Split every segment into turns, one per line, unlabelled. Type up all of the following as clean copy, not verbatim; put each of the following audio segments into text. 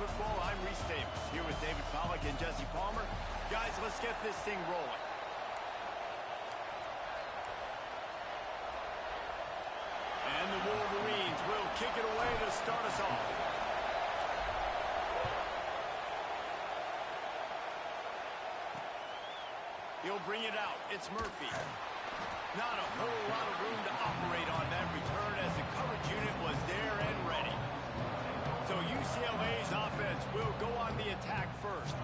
Football. I'm Reese Davis, here with David Pollack and Jesse Palmer. Guys, let's get this thing rolling. And the Wolverines will kick it away to start us off. He'll bring it out. It's Murphy. Not a whole lot of room to operate on that return as the coverage unit was there and ready. So UCLA's offense will go on the attack first.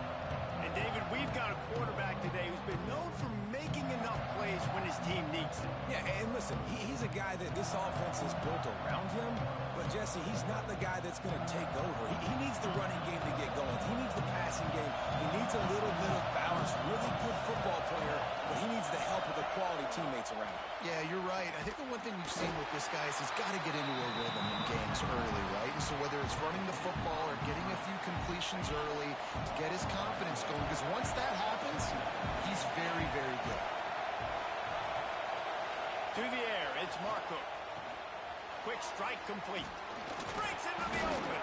And David, we've got a quarterback today who's been known for making enough plays when his team needs it.
Yeah, and listen, he's a guy that this offense is built around him. But, Jesse, he's not the guy that's going to take over. He needs the running game to get going. He needs the passing game. He needs a little bit of balance. Really good football player, but he needs the help of the quality teammates around him.
Yeah, you're right. I think the one thing we've seen with this guy is he's got to get into a rhythm in games early, right? And so whether it's running the football or getting a few completions early to get his confidence going, because once that happens, he's very, very good.
To the air, it's Marco. Quick strike complete. Breaks into the open.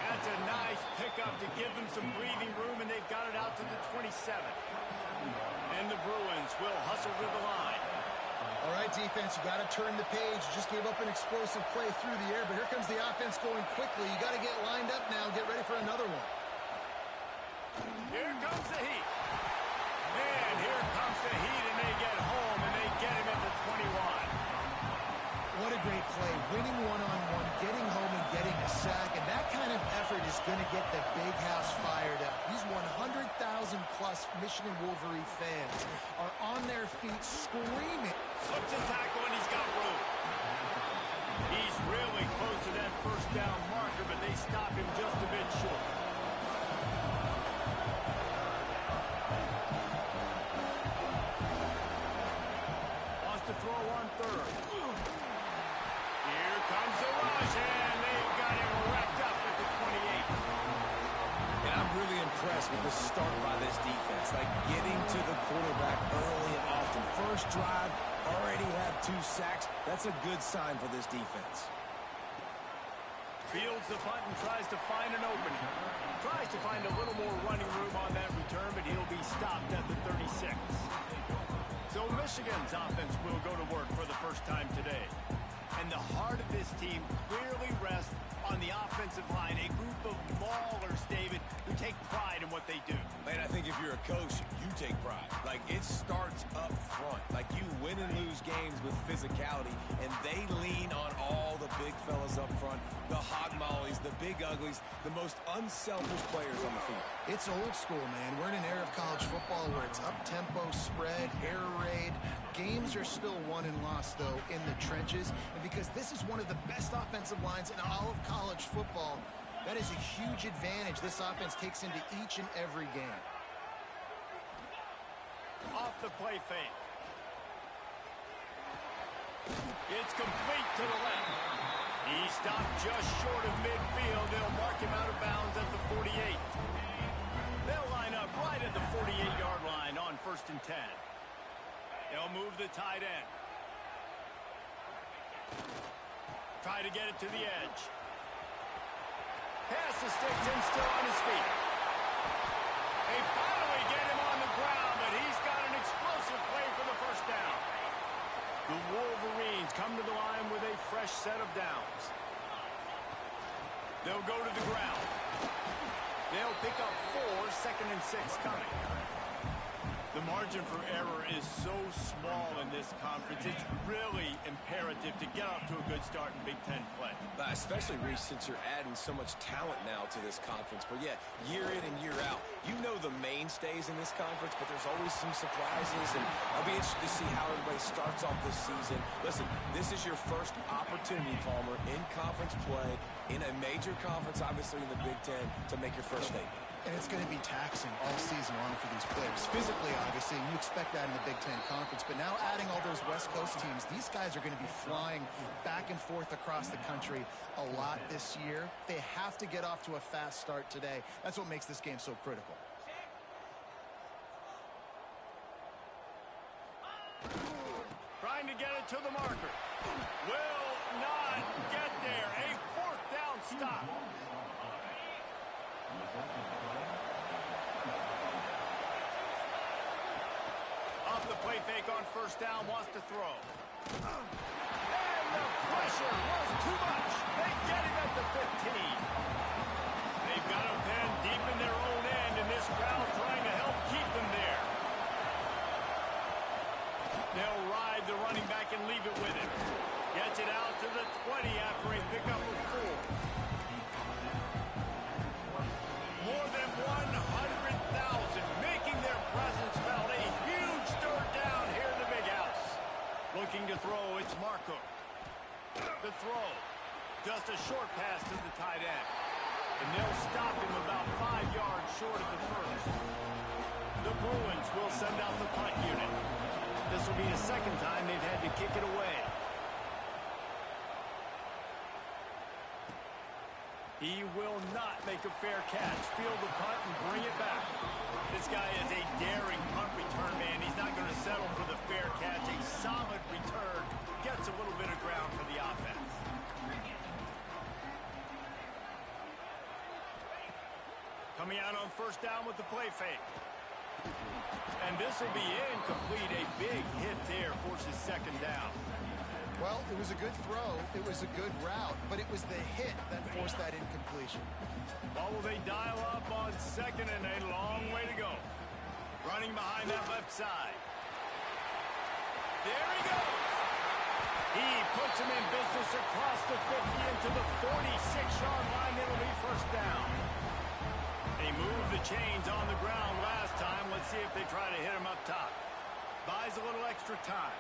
That's a nice pickup to give them some breathing room, and they've got it out to the 27. And the Bruins will hustle to the line.
All right, defense, you got to turn the page. You just gave up an explosive play through the air, but here comes the offense going quickly. You got to get lined up now. Get ready for another one.
Here comes the heat. And here comes the heat, and they get home, and they get him at the 21.
What a great play. Winning one-on-one, getting home and getting a sack, and that kind of effort is going to get the big house fired up. These 100,000-plus Michigan Wolverine fans are on their feet screaming.
Slips a tackle, and he's got room. He's really close to that first down marker, but they stop him just a bit short. Wants to throw on third. Here comes the rush, and they've got him wrapped up at the 28.
And I'm really impressed with the start by this defense. Like getting to the quarterback early and often. First drive, already have 2 sacks. That's a good sign for this defense.
Fields the punt and tries to find an opening. Tries to find a little more running room on that return, but he'll be stopped at the 36. So Michigan's offense will go to work for the first time today. And the heart of this team clearly rests on the offensive line, a group of maulers, David, who take pride in what they do.
Man, I think if you're a coach, you take pride. Like, it starts up front. Like, you win and lose games with physicality, and they lean on all the big fellas up front, the hog mollies, the big uglies, the most unselfish players on the field.
It's old school, man. We're in an era of college football where it's up-tempo, spread, air raid. Games are still won and lost, though, in the trenches. And because this is one of the best offensive lines in all of college football, that is a huge advantage this offense takes into each and every game.
Off the play fake. It's complete to the left. He stopped just short of midfield. They'll mark him out of bounds at the 48. They'll line up right at the 48-yard line on 1st and 10. They'll move the tight end. Try to get it to the edge. Pass the sticks and still on his feet. They finally get him on the ground, but he's got an explosive play for the first down. The Wolverines come to the line with a fresh set of downs. They'll go to the ground. They'll pick up 4, 2nd and 6 coming. The margin for error is so small in this conference. It's really imperative to get off to a good start in Big Ten play.
Especially, Reese, since you're adding so much talent now to this conference. But, yeah, year in and year out, you know the mainstays in this conference, but there's always some surprises. And I'll be interested to see how everybody starts off this season. Listen, this is your first opportunity, Palmer, in conference play, in a major conference, obviously in the Big Ten, to make your first statement.
And it's going to be taxing all season long for these players. Physically, obviously, and you expect that in the Big Ten Conference. But now adding all those West Coast teams, these guys are going to be flying back and forth across the country a lot this year. They have to get off to a fast start today. That's what makes this game so critical.
Trying to get it to the marker. Will not get there. A 4th down stop. Off the play fake on first down, wants to throw. And the pressure was too much. They get him at the 15. They've got him pinned deep in their own end, and this crowd trying to help keep them there. They'll ride the running back and leave it with him. Gets it out to the 20 after a pickup of 4. More than 100,000 making their presence felt. A huge third down here in the big house. Looking to throw, it's Marco. The throw, just a short pass to the tight end. And they'll stop him about 5 yards short of the first. The Bruins will send out the punt unit. This will be the second time they've had to kick it away. He will not make a fair catch. Field the punt and bring it back. This guy is a daring punt return man. He's not going to settle for the fair catch. A solid return. Gets a little bit of ground for the offense. Coming out on first down with the play fake. And this will be incomplete. A big hit there forces second down.
Well, it was a good throw. It was a good route, but it was the hit that forced that incompletion.
What will they dial up on second and a long way to go? Running behind that left side. There he goes. He puts him in business across the 50 into the 46-yard line. It'll be first down. They moved the chains on the ground last time. Let's see if they try to hit him up top. Buys a little extra time.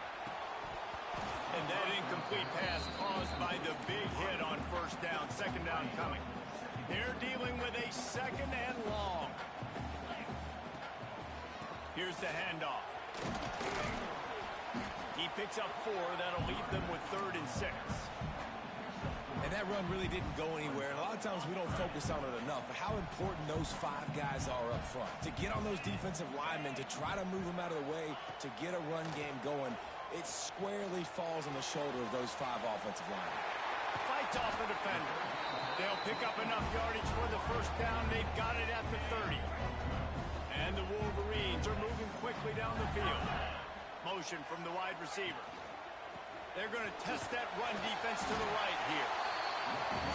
And that incomplete pass caused by the big hit on first down. Second down coming. They're dealing with a second and long. Here's the handoff. He picks up 4. That'll leave them with 3rd and 6.
And that run really didn't go anywhere. And a lot of times we don't focus on it enough. But how important those 5 guys are up front. To get on those defensive linemen, to try to move them out of the way, to get a run game going. It squarely falls on the shoulder of those 5 offensive linemen.
Fights off the defender. They'll pick up enough yardage for the first down. They've got it at the 30. And the Wolverines are moving quickly down the field. Motion from the wide receiver. They're going to test that run defense to the right here.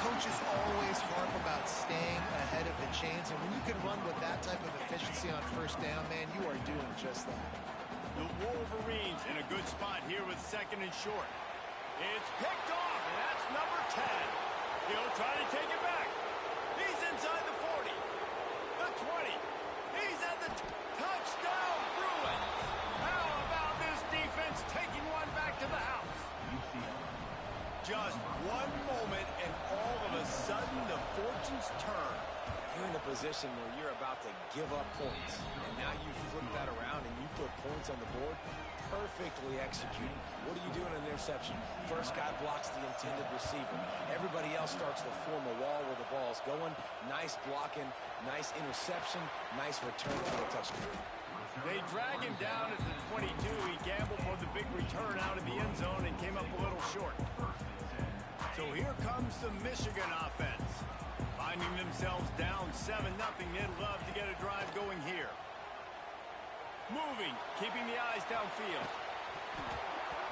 Coaches always harp about staying ahead of the chains, and when you can run with that type of efficiency on first down, man, you are doing just that.
The Wolverines in a good spot here with second and short. It's picked off, and that's number 10. He'll try to take it back. He's inside the 40. The 20. He's at the touchdown, Bruins. How about this defense taking one back to the house? Just one moment, and all of a sudden, the fortunes turn.
You're in a position where you're about to give up points. And now you flip that around and you put points on the board. Perfectly executed. What do you do in an interception? First guy blocks the intended receiver. Everybody else starts to form a wall where the ball's going. Nice blocking, nice interception, nice return for the touchdown.
They drag him down at the 22. He gambled for the big return out of the end zone and came up a little short. So here comes the Michigan offense. Finding themselves down 7-0, they'd love to get a drive going here. Moving, keeping the eyes downfield.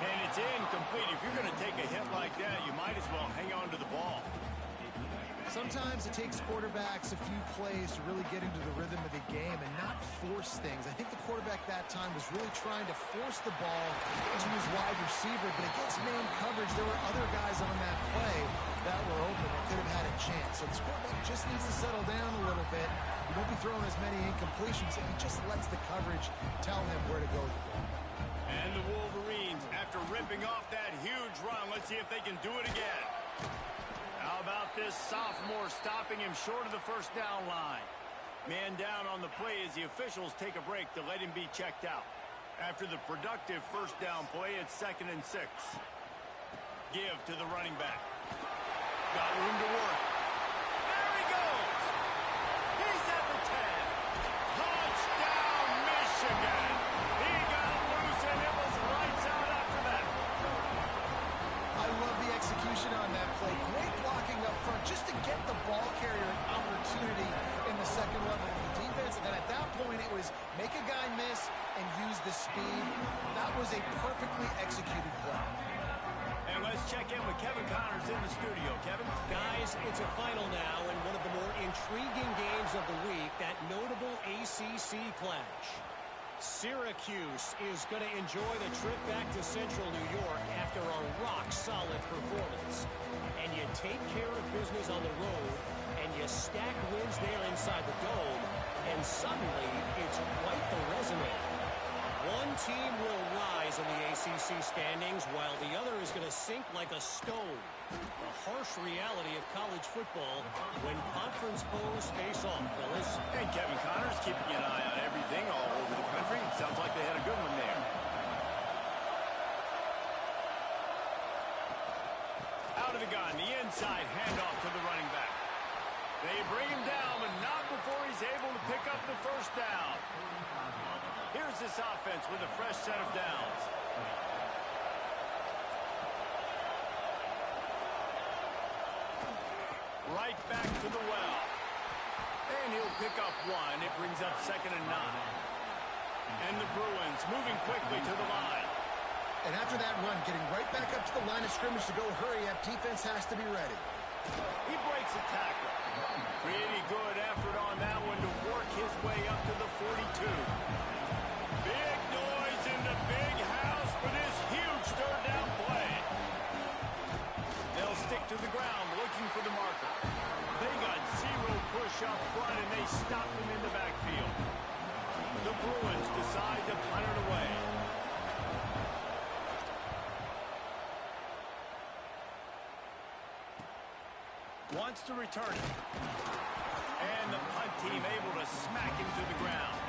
And it's incomplete. If you're going to take a hit like that, you might as well hang on to the ball.
Sometimes it takes quarterbacks a few plays to really get into the rhythm of the game and not force things. I think the quarterback that time was really trying to force the ball to his wide receiver, but against man coverage, there were other guys on that play that were open that could have had a chance. So this quarterback just needs to settle down a little bit. He won't be throwing as many incompletions, and he just lets the coverage tell him where to go with the ball.
And the Wolverines, after ripping off that huge run, let's see if they can do it again. How about this sophomore stopping him short of the first down line? Man down on the play as the officials take a break to let him be checked out. After the productive first down play, it's 2nd and 6. Give to the running back. Got room to work. There he goes. He's at the 10. Touchdown, Michigan. He got loose and it was lights out after that.
I love the execution on that play. Great blocking up front just to get the ball carrier an opportunity in the was a perfectly executed play.
And let's check in with Kevin Connors in the studio. Kevin?
Guys, it's a final now and one of the more intriguing games of the week, that notable ACC clash. Syracuse is going to enjoy the trip back to Central New York after a rock-solid performance. And you take care of business on the road, and you stack wins there inside the Dome, and suddenly it's quite the resume. One team will rise in the ACC standings while the other is going to sink like a stone. The harsh reality of college football when conference foes face off, fellas.
And Kevin Connors keeping an eye on everything all over the country. Sounds like they had a good one there. Out of the gun, the inside handoff to the running back. They bring him down, but not before he's able to pick up the first down. Here's this offense with a fresh set of downs. Right back to the well. And he'll pick up one. It brings up 2nd and 9. And the Bruins moving quickly to the line.
And after that run, getting right back up to the line of scrimmage to go hurry up, defense has to be ready.
He breaks a tackle. Pretty good effort on that one to work his way up to the 42. Big noise in the big house for this huge third down play. They'll stick to the ground looking for the marker. They got zero push up front and they stop him in the backfield. The Bruins decide to punt it away. Wants to return it. And the punt team able to smack him to the ground.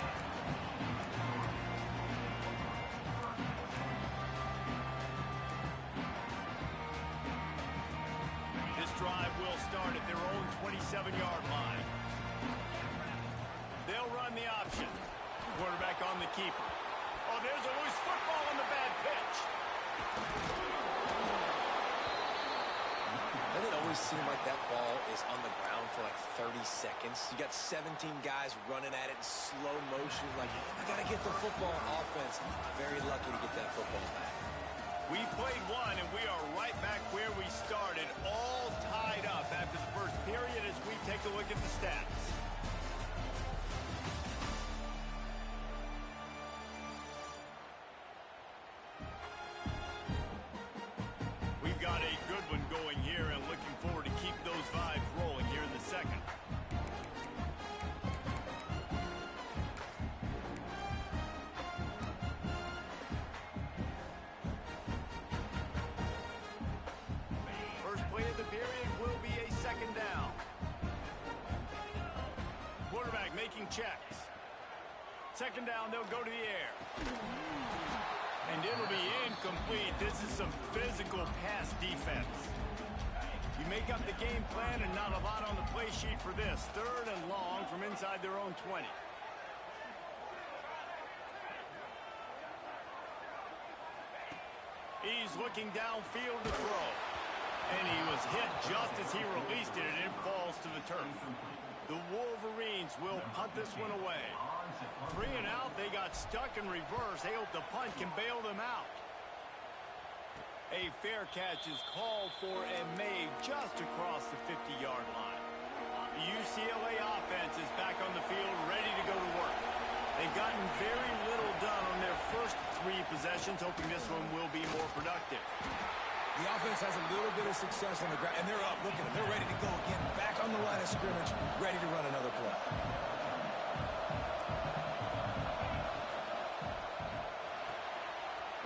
This drive will start at their own 27-yard line. They'll run the option. Quarterback on the keeper. Oh, there's a loose football on the bad pitch.
Doesn't it always seem like that ball is on the ground for like 30 seconds? You got 17 guys running at it in slow motion. Like, I got to get the football. Offense, very lucky to get that football back.
We played one, and we are right back where we started, all tied up after the first period as we take a look at the stats. We've got a good one going here and looking forward to keep those vibes rolling here in the second. First play of the period will be a 2nd down. Quarterback making checks. 2nd down, they'll go to the air. And it'll be incomplete. This is some physical pass defense. You make up the game plan and not a lot on the play sheet for this. 3rd and long from inside their own 20. He's looking downfield to throw. And he was hit just as he released it, and it falls to the turf. The Wolverines will punt this one away. 3 and out, they got stuck in reverse. They hope the punt can bail them out. A fair catch is called for and made just across the 50-yard line. The UCLA offense is back on the field, ready to go to work. They've gotten very little done on their first 3 possessions, hoping this one will be more productive.
The offense has a little bit of success on the ground, and they're up. Look at them. They're ready to go again. Back on the line of scrimmage, ready to run another play.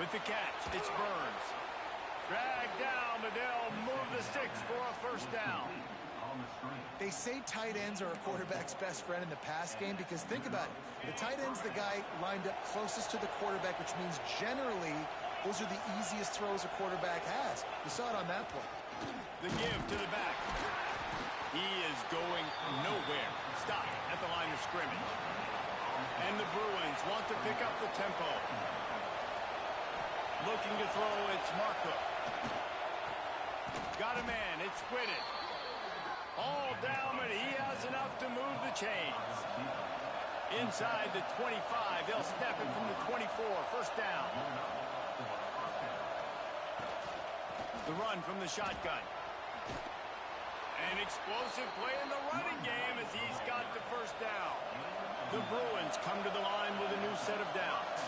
With the catch, it's Burns. Dragged down, but they'll move the sticks for a first down.
They say tight ends are a quarterback's best friend in the pass game because think about it. The tight end's the guy lined up closest to the quarterback, which means generally those are the easiest throws a quarterback has. You saw it on that play.
The give to the back. He is going nowhere. Stop at the line of scrimmage. And the Bruins want to pick up the tempo. Looking to throw, it's Marco. Got a man, it's Whitted. All down, but he has enough to move the chains. Inside the 25, they'll snap it from the 24, first down. The run from the shotgun. An explosive play in the running game as he's got the first down. The Bruins come to the line with a new set of downs.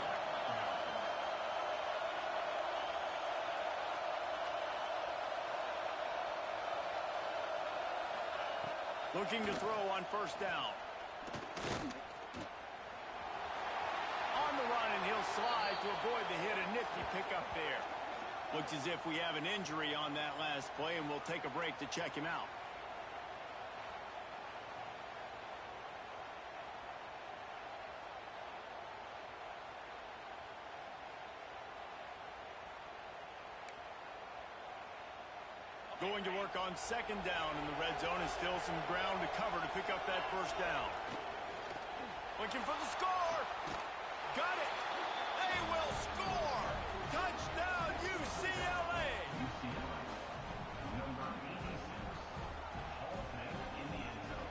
Looking to throw on first down. On the run, and he'll slide to avoid the hit. A nifty pickup there. Looks as if we have an injury on that last play, and we'll take a break to check him out. Going to work on second down in the red zone, and still some ground to cover to pick up that first down. Looking for the score. Got it. They will score. Touchdown, UCLA.
Number 86, Halfback in the end zone.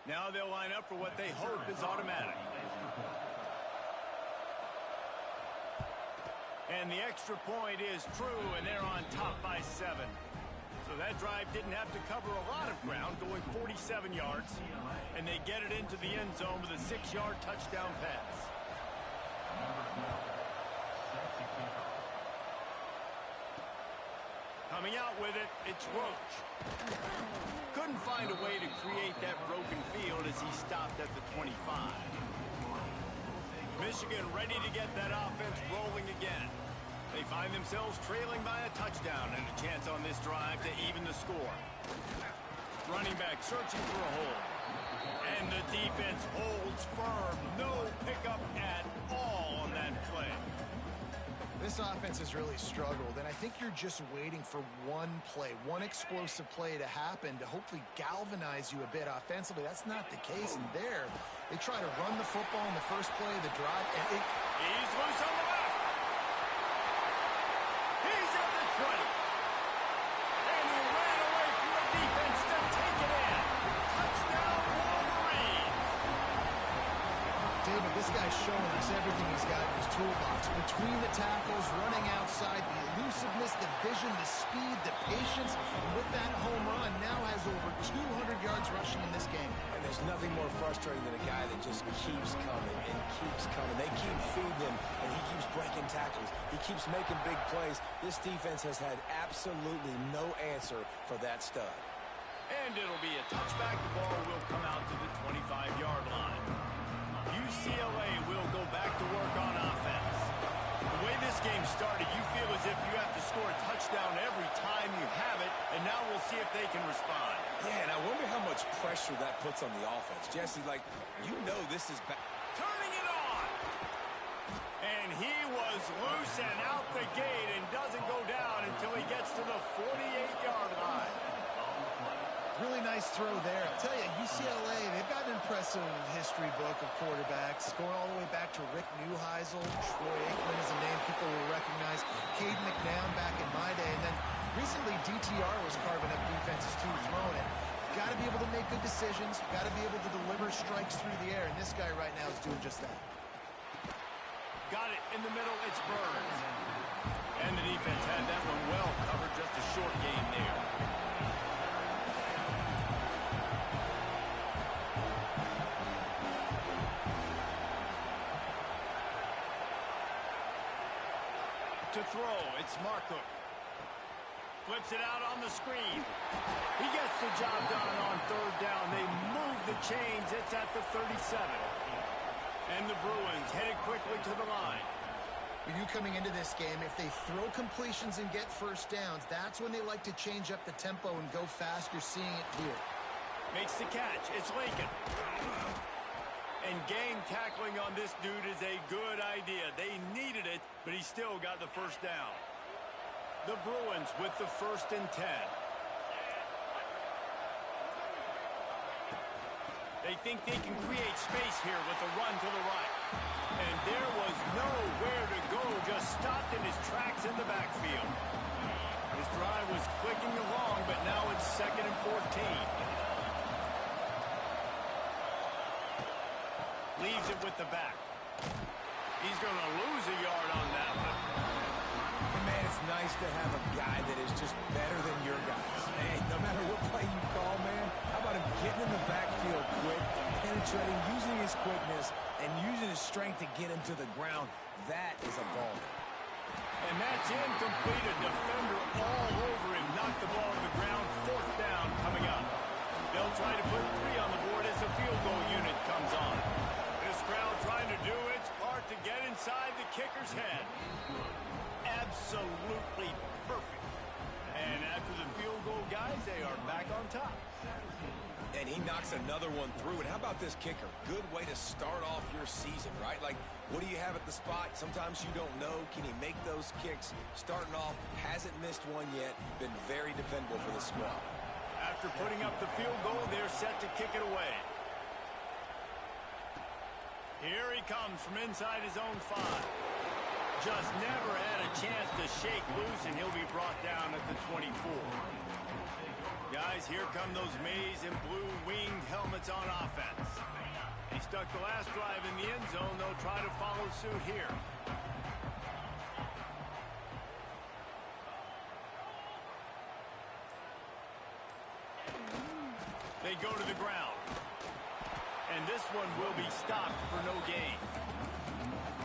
Now they'll line up for what they hope is automatic. And the extra point is true, and they're on top by 7. So that drive didn't have to cover a lot of ground, going 47 yards. And they get it into the end zone with a 6-yard touchdown pass. Coming out with it, it's Roach. Couldn't find a way to create that broken field as he stopped at the 25. Michigan ready to get that offense rolling again. They find themselves trailing by a touchdown and a chance on this drive to even the score. Running back searching for a hole. And the defense holds firm. No pickup at all on that play.
This offense has really struggled, and I think you're just waiting for one play, one explosive play to happen to hopefully galvanize you a bit offensively. That's not the case, and there, they try to run the football in the first play of the drive, and
he's loose on the left. He's at the 20. And he ran away from the defense to take it in. Touchdown, Wolverines.
David, this guy's showing us everything he's got in his toolbox. Between the tackles, running outside, the elusiveness, the vision, the speed, the patience. And with that home run, now has over 200 yards rushing in this game.
And there's nothing more frustrating than a guy that just keeps coming and keeps coming. They keep feeding him, and he keeps breaking tackles. He keeps making big plays. This defense has had absolutely no answer for that stud.
And it'll be a touchback. The ball will come out to the 25-yard line. UCLA will go back to work on offense. The way this game started, you feel as if you have to score a touchdown every time you have it, and now we'll see if they can respond.
Yeah, and I wonder how much pressure that puts on the offense. Jesse, like, you know this is bad.
Turning it on! And he was loose and out the gate and doesn't go down until he gets to the 48-yard line.
Really nice throw there. I'll tell you, UCLA, they've got an impressive history book of quarterbacks, going all the way back to Rick Neuheisel. Troy Aikman is a name people will recognize. Cade McNown back in my day. And then recently, DTR was carving up defenses too, throwing it. Got to be able to make good decisions. Got to be able to deliver strikes through the air. And this guy right now is doing just that.
Got it in the middle. It's Burns. And the defense had that one well covered. Just a short gain there. To throw, it's Marcook. Flips it out on the screen. He gets the job done on third down. They move the chains. It's at the 37. And the Bruins headed quickly to the line.
With you coming into this game, if they throw completions and get first downs, that's when they like to change up the tempo and go fast. You're seeing it here.
Makes the catch. It's Lincoln. And game tackling on this dude is a good idea. They needed it, but he still got the first down. The Bruins with the 1st and 10. They think they can create space here with a run to the right. And there was nowhere to go, just stopped in his tracks in the backfield. His drive was clicking along, but now it's 2nd and 14. Leaves it with the back. He's going to lose a yard on that one.
And man, it's nice to have a guy that is just better than your guys. Hey, no matter what play you call, man, how about him getting in the backfield quick, penetrating, using his quickness, and using his strength to get him to the ground. That is a ball.
And that's incomplete. A defender all over him. Knocked the ball to the ground. 4th down coming up. They'll try to put 3 on the board as the field goal unit comes on. This crowd trying to do its part to get inside the kicker's head. Absolutely perfect. And after the field goal, guys, they are back on top.
And he knocks another one through. And how about this kicker? Good way to start off your season, right? Like, what do you have at the spot? Sometimes you don't know. Can he make those kicks? Starting off, hasn't missed one yet. Been very dependable for the squad.
After putting up the field goal, they're set to kick it away. Here he comes from inside his own 5. Just never had a chance to shake loose, and he'll be brought down at the 24. Guys, here come those maize and blue winged helmets on offense. He stuck the last drive in the end zone. They'll try to follow suit here. They go to the ground. And this one will be stopped for no gain.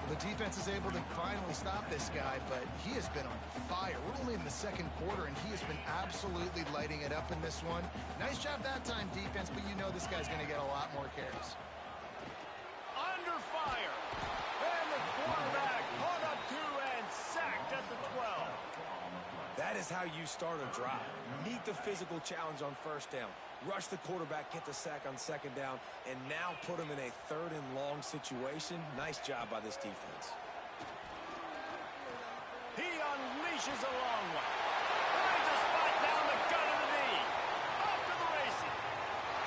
The defense is able to finally stop this guy, but he has been on fire. We're only in the 2nd quarter, and he has been absolutely lighting it up in this one. Nice job that time, defense, but you know this guy's going to get a lot more carries.
Under fire. And the quarterback caught up to and sacked at the 12.
That is how you start a drive. Meet the physical challenge on 1st down. Rush the quarterback, get the sack on 2nd down, and now put him in a 3rd and long situation. Nice job by this defense.
He unleashes a long one. Finds a spot down the gut of the knee. Off to the races.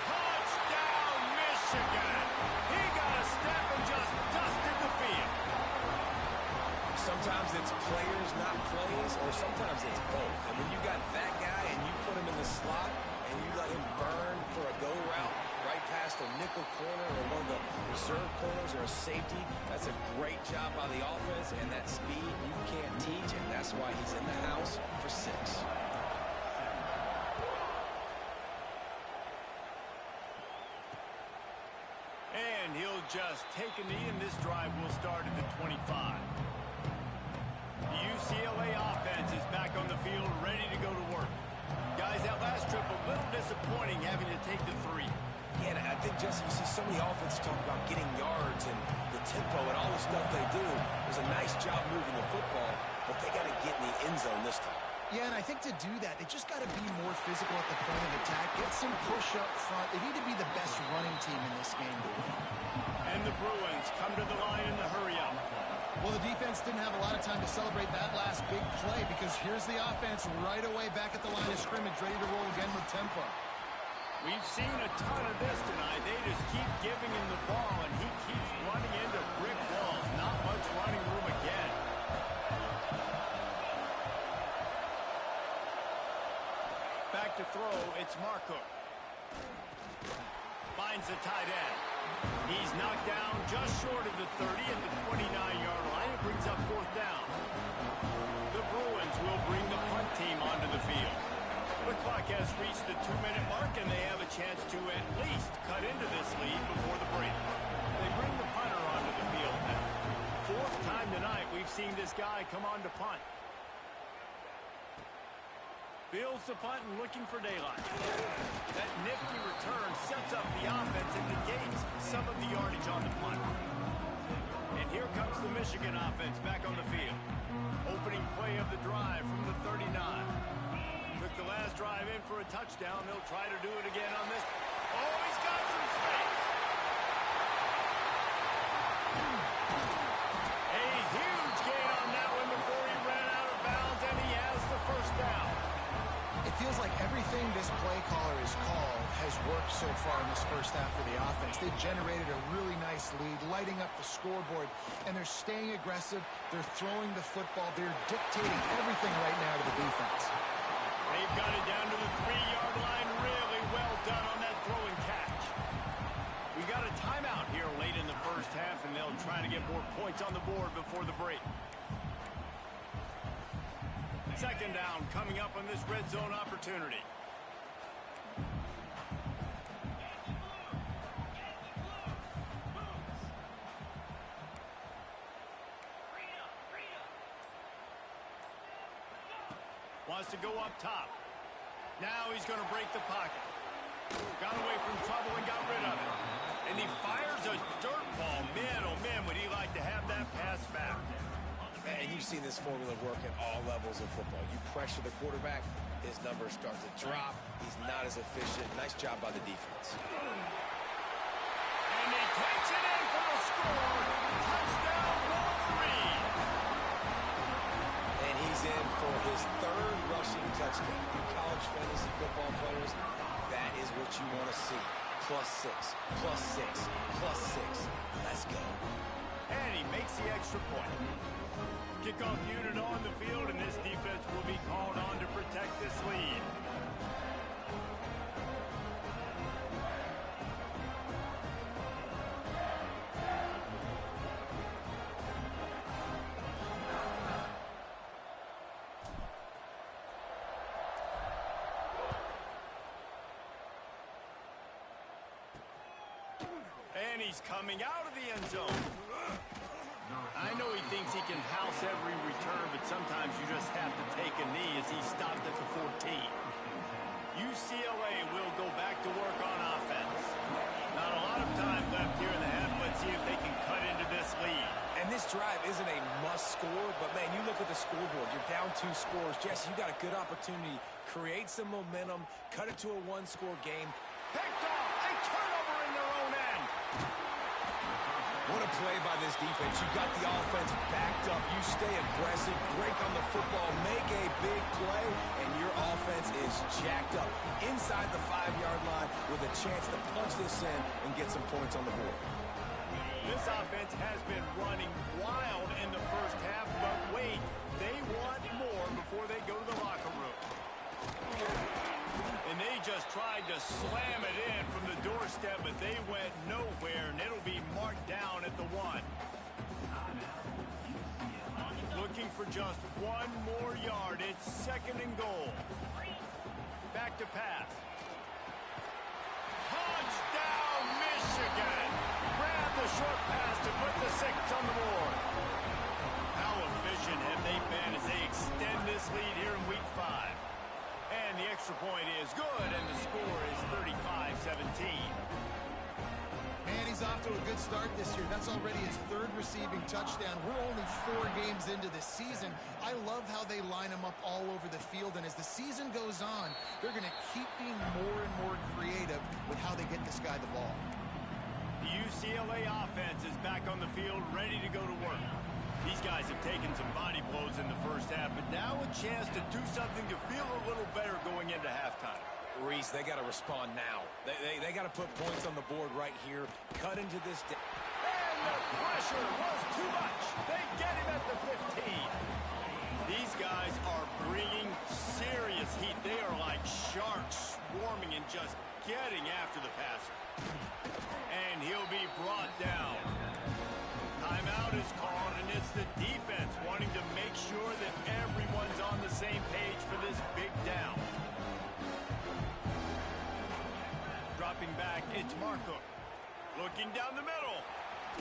Touchdown, Michigan. He got a step and just dusted the field.
Sometimes it's players, not plays, or sometimes it's both. And when you got that guy and you put him in the slot and you let him burn for a go route right past a nickel corner or one of the reserve corners or a safety, that's a great job by the offense. And that speed you can't teach, and that's why he's in the house for 6.
And he'll just take a knee, and this drive will start at the 25. The UCLA offense is back on the field, ready to go to work. Guys, that last trip a little disappointing having to take the 3.
Yeah, and I think, Jesse, you see so many offenses talk about getting yards and the tempo and all the stuff they do. It was a nice job moving the football, but they got to get in the end zone this time.
Yeah, and I think to do that, they just got to be more physical at the point of attack, get some push up front. They need to be the best running team in this game to win.
And the Bruins come to the line in the hurry-up.
Well, the defense didn't have a lot of time to celebrate that last big play because here's the offense right away back at the line of scrimmage, ready to roll again with tempo.
We've seen a ton of this tonight. They just keep giving him the ball, and he keeps running into brick walls. Not much running room again. Back to throw, it's Marcook. Finds the tight end. He's knocked down just short of the 30 at the 29-yard line. It brings up 4th down. The Bruins will bring the punt team onto the field. The clock has reached the 2-minute mark, and they have a chance to at least cut into this lead before the break. They bring the punter onto the field now. 4th time tonight we've seen this guy come on to punt. Fields the punt and looking for daylight. That nifty return sets up the offense and negates some of the yardage on the punt. Michigan offense back on the field. Opening play of the drive from the 39. Took the last drive in for a touchdown. They'll try to do it again on this. Oh, he's got some space. A huge gain on that one before he ran out of bounds, and he has the first down.
It feels like everything this play caller has called has worked so far in this first half for the offense. They've generated a really nice lead, lighting up the scoreboard, and they're staying aggressive. They're throwing the football. They're dictating everything right now to the defense.
They've got it down to the 3-yard line. Really well done on that throw and catch. We got a timeout here late in the first half, and they'll try to get more points on the board before the break. Second down coming up on this red zone opportunity. Wants to go up top. Now he's going to break the pocket. Got away from trouble and got rid of it. And he fires a dirt ball. Man, oh man, would he like to have that pass back.
And you've seen this formula work at all levels of football. You pressure the quarterback, his numbers start to drop. He's not as efficient. Nice job by the defense.
And he takes it in for the score. Touchdown, Wolverine.
And he's in for his third rushing touchdown. You college fantasy football players, that is what you want to see. +6, +6, +6. Let's go.
And he makes the extra point. Kickoff unit on the field, and this defense will be called on to protect this lead. And he's coming out of the end zone. I know he thinks he can house every return, but sometimes you just have to take a knee as he stopped at the 14. UCLA will go back to work on offense. Not a lot of time left here in the half. Let's see if they can cut into this lead.
And this drive isn't a must score, but man, you look at the scoreboard. You're down 2 scores. Jesse, you got a good opportunity. Create some momentum. Cut it to a 1-score game.
Picked off. A turnover in their own end.
What a play by this defense. You got the offense backed up. You stay aggressive, break on the football, make a big play, and your offense is jacked up inside the 5-yard line with a chance to punch this in and get some points on the board.
This offense has been running wild in the first half, but wait, they want more before they go to the locker room. And they just tried to slam it in from the doorstep, but they went nowhere, and it'll be marked down at the 1. Looking for just 1 more yard. It's 2nd and goal. Back to pass. Touchdown, Michigan! Grab the short pass to put the 6 on the board. How efficient have they been as they extend this lead here in week 5? And the extra point is good, and the score is 35-17.
And he's off to a good start this year. That's already his 3rd receiving touchdown. We're only 4 games into this season. I love how they line him up all over the field, and as the season goes on, they're going to keep being more and more creative with how they get this guy the ball.
The UCLA offense is back on the field, ready to go to work. These guys have taken some body blows in the first half, but now a chance to do something to feel a little better going into halftime.
Reese, they got to respond now. They got to put points on the board right here. Cut into this.
And the pressure was too much. They get him at the 15. These guys are bringing serious heat. They are like sharks swarming and just getting after the passer. And he'll be brought down. Timeout is called, and it's the defense wanting to make sure that everyone's on the same page for this big down. Dropping back, it's Marco. Looking down the middle.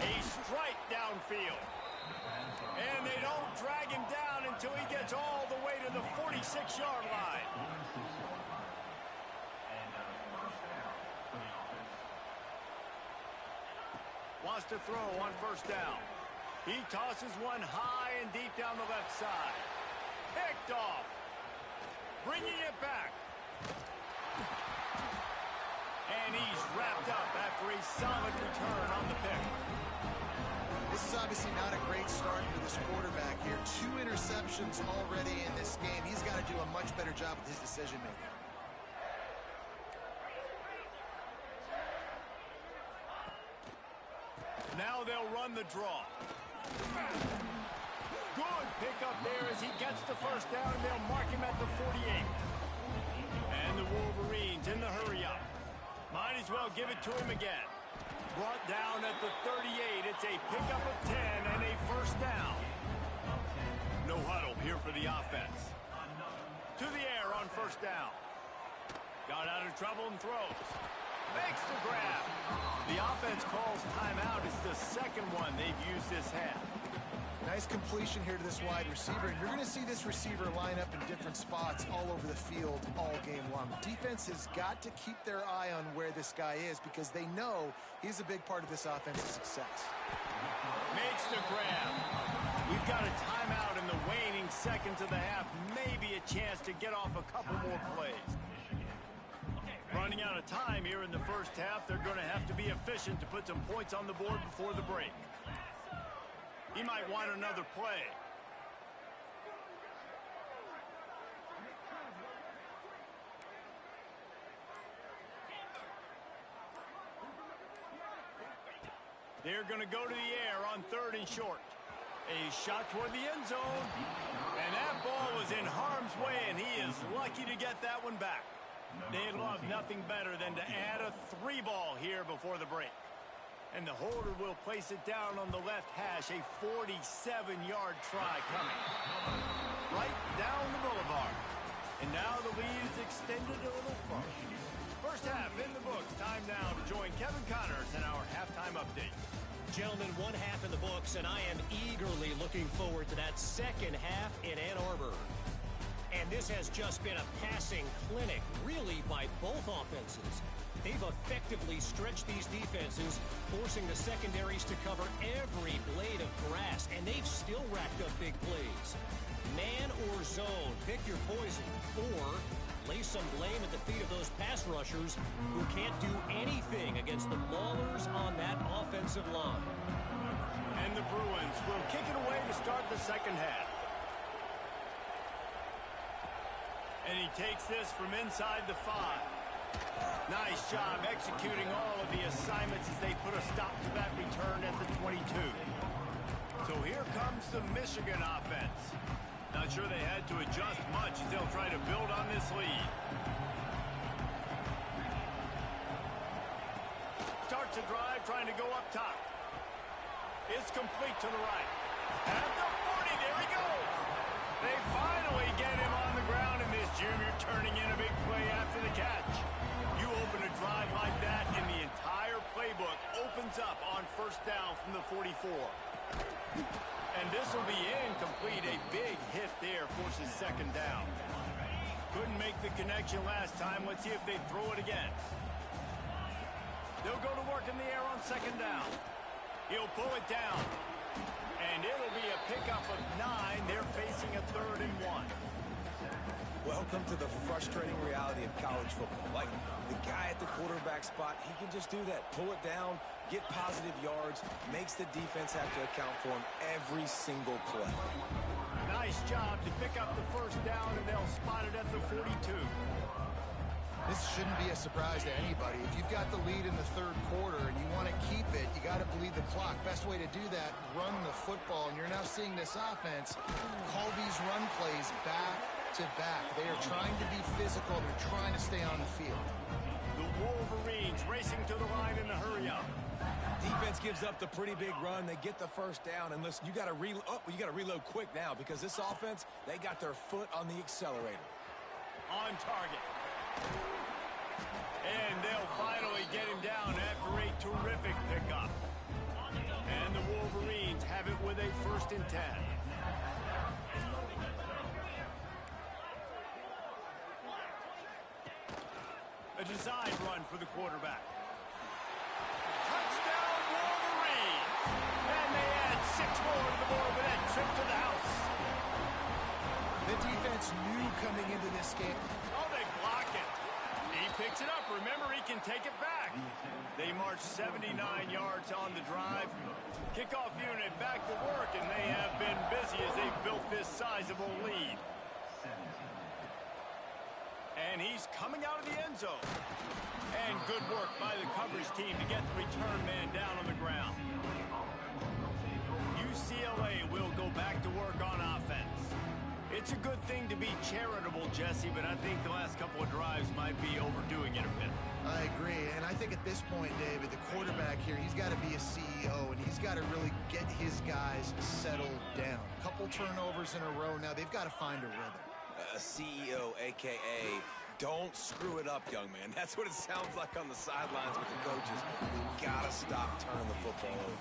A strike downfield. And they don't drag him down until he gets all the way to the 46-yard line. Wants to throw on 1st down. He tosses one high and deep down the left side. Picked off. Bringing it back. And he's wrapped up after a solid return on the pick.
This is obviously not a great start for this quarterback here. 2 interceptions already in this game. He's got to do a much better job with his decision-making.
Now they'll run the draw. Good pickup there as he gets the first down, and they'll mark him at the 48. And the Wolverines in the hurry-up. Might as well give it to him again. Brought down at the 38. It's a pickup of 10 and a first down. No huddle here for the offense. To the air on first down. Got out of trouble and throws. Makes the grab. The offense calls timeout. It's the second one they've used this half.
Nice completion here to this wide receiver. And you're going to see this receiver line up in different spots all over the field all game long. Defense has got to keep their eye on where this guy is because they know he's a big part of this offense's success.
Makes the grab. We've got a timeout in the waning seconds of the half. Maybe a chance to get off a couple more plays. Running out of time here in the first half. They're going to have to be efficient to put some points on the board before the break. He might want another play. They're going to go to the air on 3rd and short. A shot toward the end zone. And that ball was in harm's way, and he is lucky to get that one back. They'd love nothing better than to add a 3-ball here before the break. And the holder will place it down on the left hash. A 47-yard try coming. Right down the boulevard. And now the lead is extended a little further. First half in the books. Time now to join Kevin Connors in our halftime update.
Gentlemen, 1 half in the books, and I am eagerly looking forward to that second half in Ann Arbor. And this has just been a passing clinic, really, by both offenses. They've effectively stretched these defenses, forcing the secondaries to cover every blade of grass, and they've still racked up big plays. Man or zone, pick your poison, or lay some blame at the feet of those pass rushers who can't do anything against the maulers on that offensive line.
And the Bruins will kick it away to start the second half. And he takes this from inside the 5. Nice job executing all of the assignments as they put a stop to that return at the 22. So here comes the Michigan offense. Not sure they had to adjust much as they'll try to build on this lead. Starts a drive trying to go up top. It's complete to the right. At the 40, there he goes. They finally get him on the ground, and this junior turning in a big play after the catch. You open a drive like that, and the entire playbook opens up on first down from the 44. And this will be incomplete. A big hit there forces second down. Couldn't make the connection last time. Let's see if they throw it again. They'll go to work in the air on second down. He'll pull it down. And it'll be a pickup of 9. They're facing a 3rd and 1.
Welcome to the frustrating reality of college football. Like, the guy at the quarterback spot, he can just do that. Pull it down, get positive yards, makes the defense have to account for him every single play.
Nice job to pick up the first down, and they'll spot it at the 42.
This shouldn't be a surprise to anybody. If you've got the lead in the 3rd quarter and you want to keep it, you got to bleed the clock. Best way to do that, run the football. And you're now seeing this offense call these run plays back to back. They are trying to be physical. They're trying to stay on the field.
The Wolverines racing to the line in the hurry-up.
Defense gives up the pretty big run. They get the first down. And listen, you got to reload quick now because this offense, they got their foot on the accelerator.
On target. And they'll finally get him down after a terrific pickup. And the Wolverines have it with a 1st and 10. A design run for the quarterback. Touchdown Wolverines! And they add 6 more
The defense knew coming into this game.
Oh, they block it. He picks it up. Remember, he can take it back. They march 79 yards on the drive. Kickoff unit back to work, and they have been busy as they've built this sizable lead. And he's coming out of the end zone. And good work by the coverage team to get the return man down on the ground. UCLA will go back to work on offense. It's a good thing to be charitable, Jesse, but I think the last couple of drives might be overdoing it a bit.
I agree, and I think at this point, David, the quarterback here, he's got to be a CEO, and he's got to really get his guys settled down. A couple turnovers in a row now. They've got to find a rhythm.
A CEO, a.k.a. don't screw it up, young man. That's what it sounds like on the sidelines with the coaches. You got to stop turning the football over.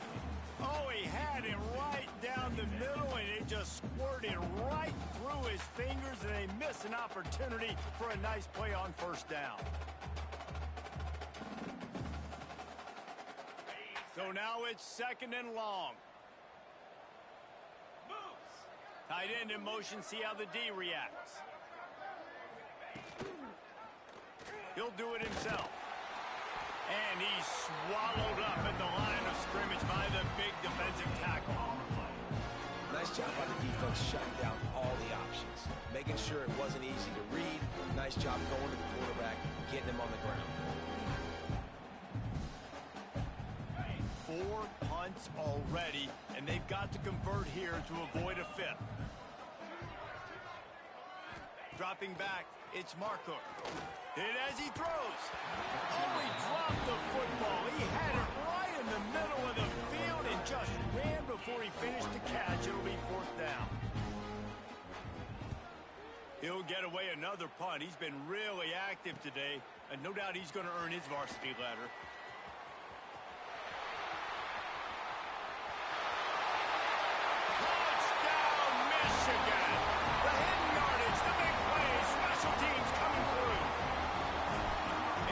Oh, he had it right down the middle, and it just squirted right through his fingers, and they miss an opportunity for a nice play on first down. So now it's second and long. Tight end in motion, see how the D reacts. He'll do it himself. And he's swallowed up at the line of scrimmage by the big defensive tackle.
Nice job by the defense shutting down all the options. Making sure it wasn't easy to read. Nice job going to the quarterback, getting him on the ground.
4 punts already, and they've got to convert here to avoid a fifth. Dropping back, it's Marco. Hit as he throws. Oh, he dropped the football. He had it right in the middle of the field and just ran before he finished the catch. It'll be fourth down. He'll get away another punt. He's been really active today, and no doubt he's going to earn his varsity ladder. Touchdown, Michigan! The hidden yardage, the big play, special teams coming through.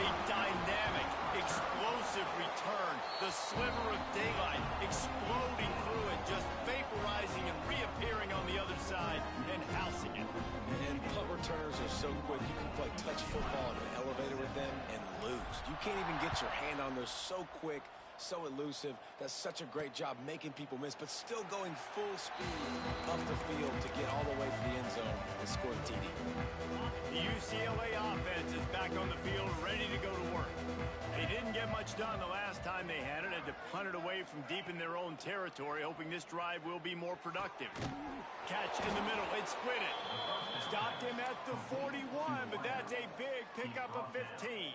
A dynamic, explosive return. The sliver of daylight exploding through it, just vaporizing and reappearing on the other side and housing it.
And punt returners are so quick. You can play touch football in an elevator with them and lose. You can't even get your hand on those. So quick, so elusive. Does such a great job making people miss, but still going full speed up the field to get all the way to the end zone and score the TD.
The UCLA offense is back on the field, ready to go to work. They didn't get much done the last time they had it. Had to punt it away from deep in their own territory, hoping this drive will be more productive. Catch in the middle. It split it. Stopped him at the 41, but that's a big pickup of 15.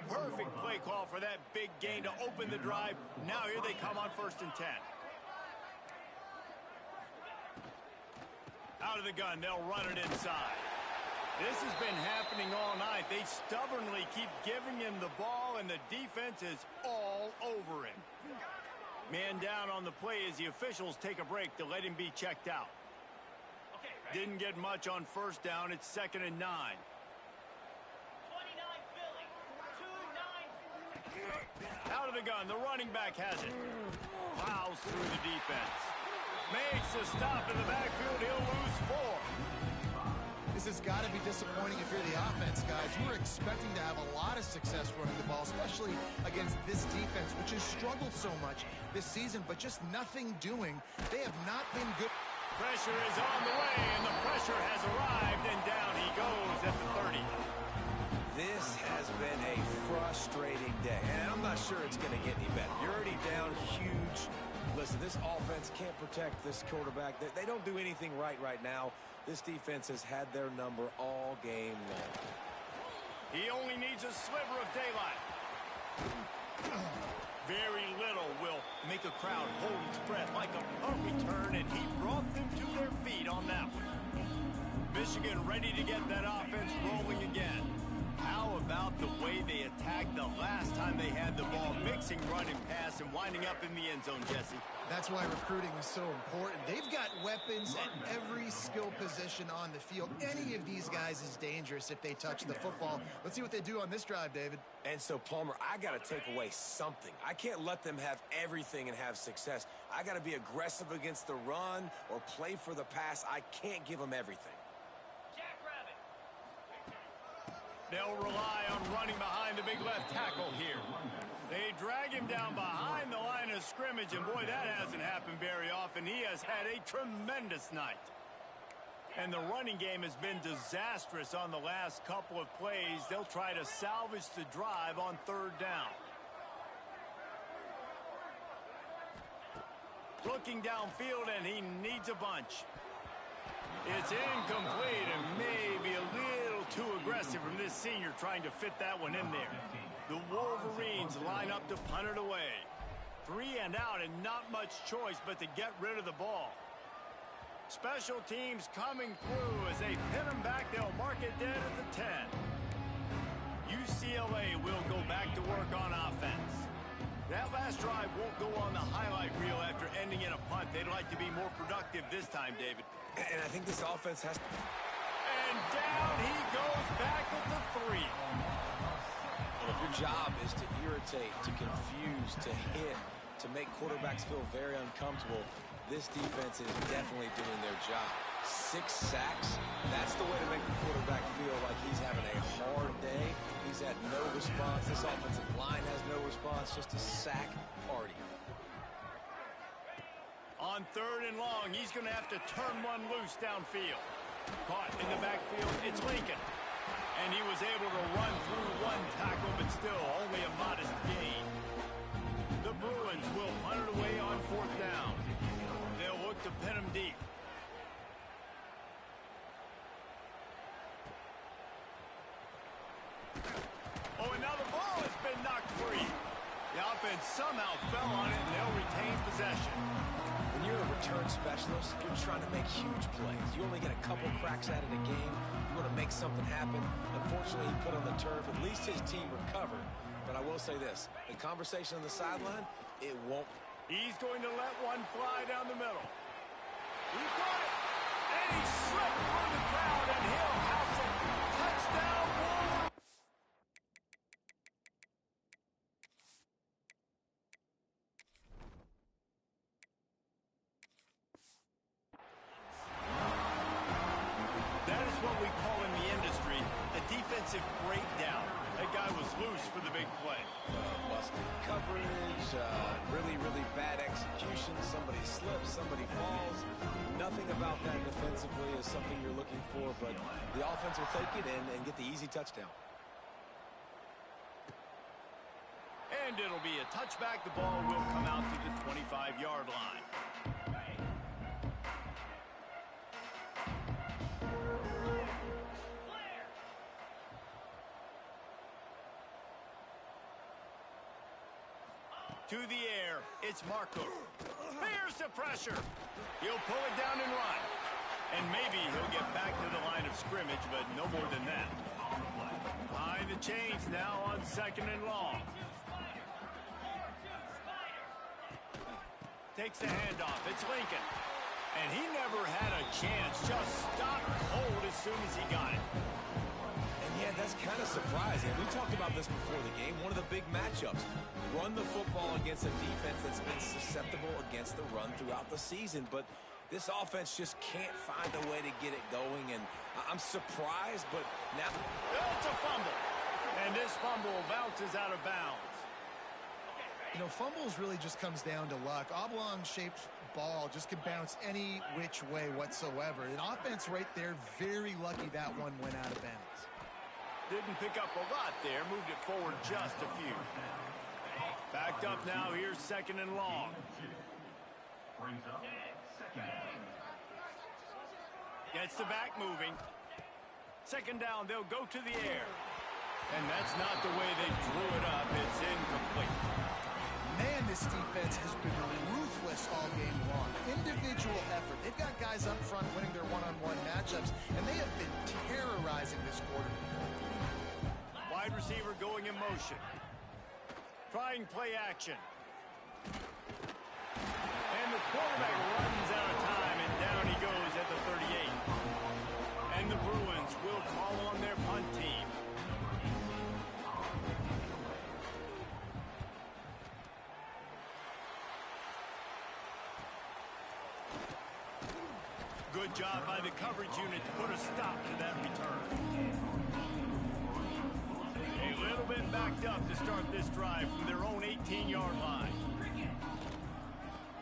Perfect play call for that big gain to open the drive. Now here they come on 1st and 10. Out of the gun, they'll run it inside. This has been happening all night. They stubbornly keep giving him the ball, and the defense is all over him. Man down on the play as the officials take a break to let him be checked out. Didn't get much on first down. It's 2nd and 9.
29 Philly. 2-9.
Out of the gun, the running back has it. Plows through the defense. Makes a stop in the backfield. He'll lose 4.
This has got to be disappointing if you're the offense, guys. You were expecting to have a lot of success running the ball, especially against this defense, which has struggled so much this season, but just nothing doing. They have not been good.
Pressure is on the way, and the pressure has arrived, and down he goes at the 30.
This has been a frustrating day, and I'm not sure it's going to get any better. You're already down huge. Listen, this offense can't protect this quarterback. They don't do anything right now. This defense has had their number all game long.
He only needs a sliver of daylight. Very little will make a crowd hold its breath like a punt return, and he brought them to their feet on that one. Michigan ready to get that offense rolling again. How about the way they attacked the last time they had the ball, mixing run and pass and winding up in the end zone, Jesse.
That's why recruiting is so important. They've got weapons at every skill position on the field. Any of these guys is dangerous if they touch the football. Let's see what they do on this drive, David.
And so, Palmer, I got to take away something. I can't let them have everything and have success. I got to be aggressive against the run or play for the pass. I can't give them everything.
They'll rely on running behind the big left tackle here. They drag him down behind the line of scrimmage, and boy, that hasn't happened very often. He has had a tremendous night. And the running game has been disastrous on the last couple of plays. They'll try to salvage the drive on third down. Looking downfield, and he needs a bunch. It's incomplete and maybe a little too aggressive from this senior trying to fit that one in there. The Wolverines line up to punt it away. 3 and out and not much choice but to get rid of the ball. Special teams coming through as they pin them back. They'll mark it dead at the 10. UCLA will go back to work on offense. That last drive won't go on the highlight reel after ending in a punt. They'd like to be more productive this time, David.
And I think this offense has to...
And down he goes back at the 3.
And if your job is to irritate, to confuse, to hit, to make quarterbacks feel very uncomfortable, this defense is definitely doing their job. 6 sacks, that's the way to make the quarterback feel like he's having a hard day. He's had no response. This offensive line has no response, just a sack party.
On third and long, he's going to have to turn one loose downfield. Caught in the backfield, it's Lincoln. And he was able to run through one tackle, but still only a modest gain. The Bruins will punt it away on fourth down. They'll look to pin him deep. Oh, and now the ball has been knocked free. The offense somehow fell on it, and they'll retain possession.
When you're a return specialist, you're trying to make huge plays. You only get a couple cracks at it a game. You want to make something happen. Unfortunately, he put on the turf. At least his team recovered. But I will say this, the conversation on the sideline, it won't.
He's going to let one fly down the middle. He got it, and he slipped through the crowd, and he'll house it. Touchdown, Wolverines. That is what we call in the industry a defensive breakdown. That guy was loose for the big play.
Busted coverage, really, really bad execution. Somebody slips, somebody falls. Nothing about that defensively is something you're looking for, but the offense will take it and get the easy touchdown.
And it'll be a touchback. The ball will come out to the 25-yard line. To the air, it's Marco. Here's the pressure. He'll pull it down and run. And maybe he'll get back to the line of scrimmage, but no more than that. Behind the chains now on second and long. Takes the handoff. It's Lincoln. And he never had a chance. Just stopped cold as soon as he got it.
Yeah, that's kind of surprising. We talked about this before the game. One of the big matchups. Run the football against a defense that's been susceptible against the run throughout the season. But this offense just can't find a way to get it going. And I'm surprised, but now...
It's a fumble. And this fumble bounces out of bounds.
You know, fumbles really just comes down to luck. Oblong-shaped ball just can bounce any which way whatsoever. An offense right there, very lucky that one went out of bounds.
Didn't pick up a lot there. Moved it forward just a few. Backed up now. Here's second and long.
Brings up second.
Gets the back moving. Second down. They'll go to the air. And that's not the way they drew it up. It's incomplete.
Man, this defense has been ruthless all game long. Individual effort. They've got guys up front winning their one-on-one matchups, and they have been terrorizing this quarter.
Wide wide receiver going in motion. Trying play action. And the quarterback runs out of time, and down he goes at the 38. And the Bruins will call on their punt team. Good job by the coverage unit to put a stop to that return. A little bit backed up to start this drive from their own 18-yard line.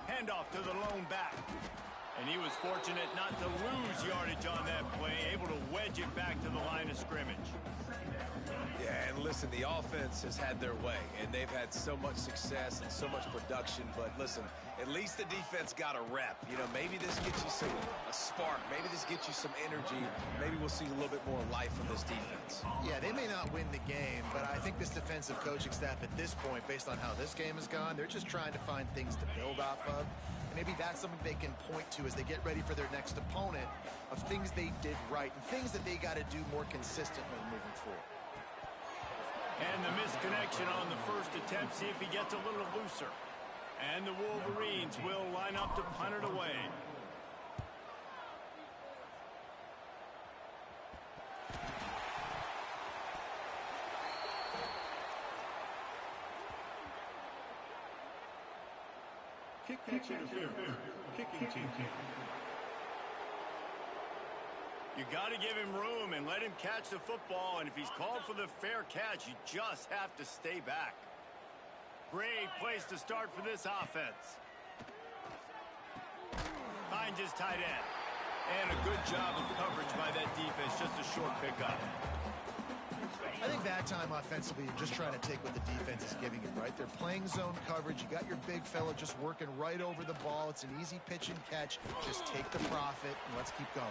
Handoff to the lone back. And he was fortunate not to lose yardage on that play, able to wedge it back to the line of scrimmage.
Yeah, and listen, the offense has had their way, and they've had so much success and so much production. But listen, at least the defense got a rep. You know, maybe this gets you a spark. Maybe this gets you some energy. Maybe we'll see a little bit more life from this defense.
Yeah, they may not win the game, but I think this defensive coaching staff at this point, based on how this game has gone, they're just trying to find things to build off of. And maybe that's something they can point to as they get ready for their next opponent, of things they did right and things that they got to do more consistently moving forward.
And the misconnection on the first attempt. See if he gets a little looser. And the Wolverines will line up to punt it away.
Kick interference. Kicking team.
You got to give him room and let him catch the football, and if he's called for the fair catch, you just have to stay back. Great place to start for this offense. Finds his tight end. And a good job of coverage by that defense, just a short pickup.
I think that time offensively, you're just trying to take what the defense is giving you, right? They're playing zone coverage. You got your big fella just working right over the ball. It's an easy pitch and catch. Just take the profit, and let's keep going.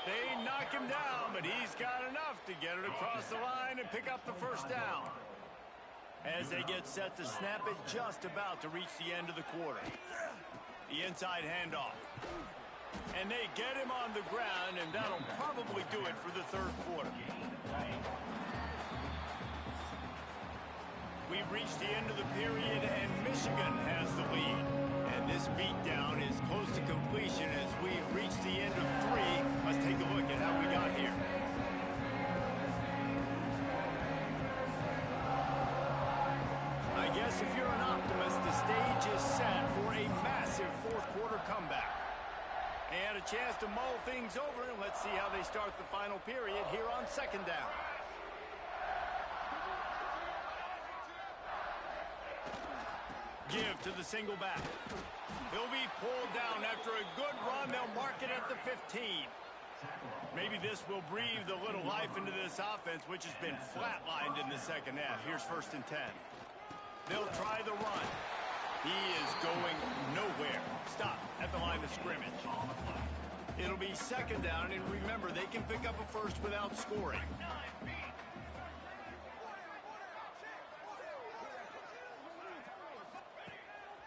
They knock him down, but he's got enough to get it across the line and pick up the first down. As they get set to snap it, just about to reach the end of the quarter. The inside handoff. And they get him on the ground, and that'll probably do it for the third quarter. We've reached the end of the period, and Michigan has the lead. And this beatdown is close to completion as we've reached the end of 3. Let's take a look at how we got here. I guess if you're an optimist, the stage is set for a massive fourth quarter comeback. They had a chance to mull things over, and let's see how they start the final period here on second down. Give to the single back. He'll be pulled down after a good run. They'll mark it at the 15. Maybe this will breathe a little life into this offense, which has been flatlined in the second half. Here's 1st and 10. They'll try the run. He is going nowhere. Stop at the line of scrimmage. It'll be second down, and remember, they can pick up a first without scoring.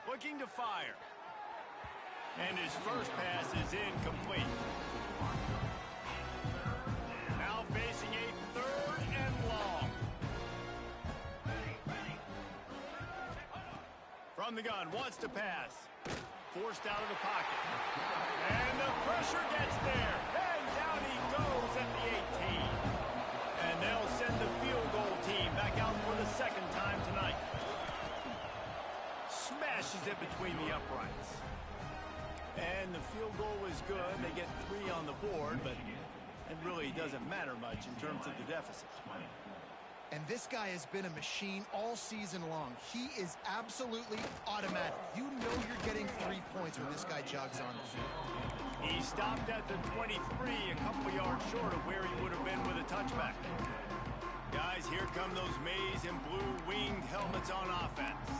Looking to fire. And his first pass is incomplete. Now facing a 3rd and long. From the gun, wants to pass. Forced out of the pocket. And the pressure gets there. And down he goes at the 18. And they'll send the field goal team back out for the second time tonight. Smashes it between the uprights. And the field goal is good. They get 3 on the board, but it really doesn't matter much in terms of the deficit.
And this guy has been a machine all season long. He is absolutely automatic. You know you're getting 3 points when this guy jogs on the field.
He stopped at the 23, a couple yards short of where he would have been with a touchback. Guys, here come those maize and blue winged helmets on offense.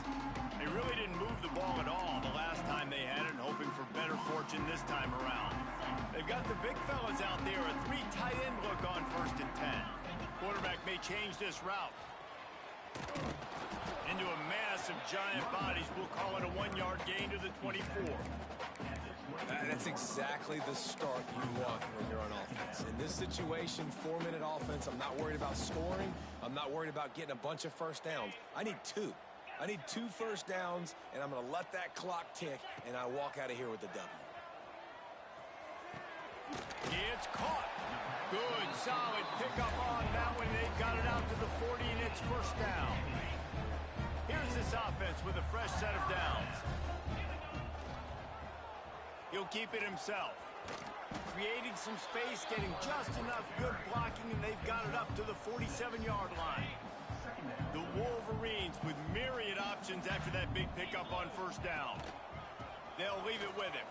They really didn't move the ball at all the last time they had it, hoping for better fortune this time around. They've got the big fellas out there, a 3 tight end look on 1st and 10. Quarterback may change this route. Into a mass of giant bodies. We'll call it a 1-yard gain to the 24.
That's exactly the start you want when you're on offense. In this situation, 4-minute offense, I'm not worried about scoring. I'm not worried about getting a bunch of first downs. I need 2. I need 2 first downs, and I'm going to let that clock tick, and I walk out of here with the W.
It's caught. Good, solid pickup on that one. They got it out to the 40, and it's first down. Here's this offense with a fresh set of downs. He'll keep it himself. Creating some space, getting just enough good blocking, and they've got it up to the 47-yard line. The Wolverines with myriad options after that big pickup on first down. They'll leave it with him.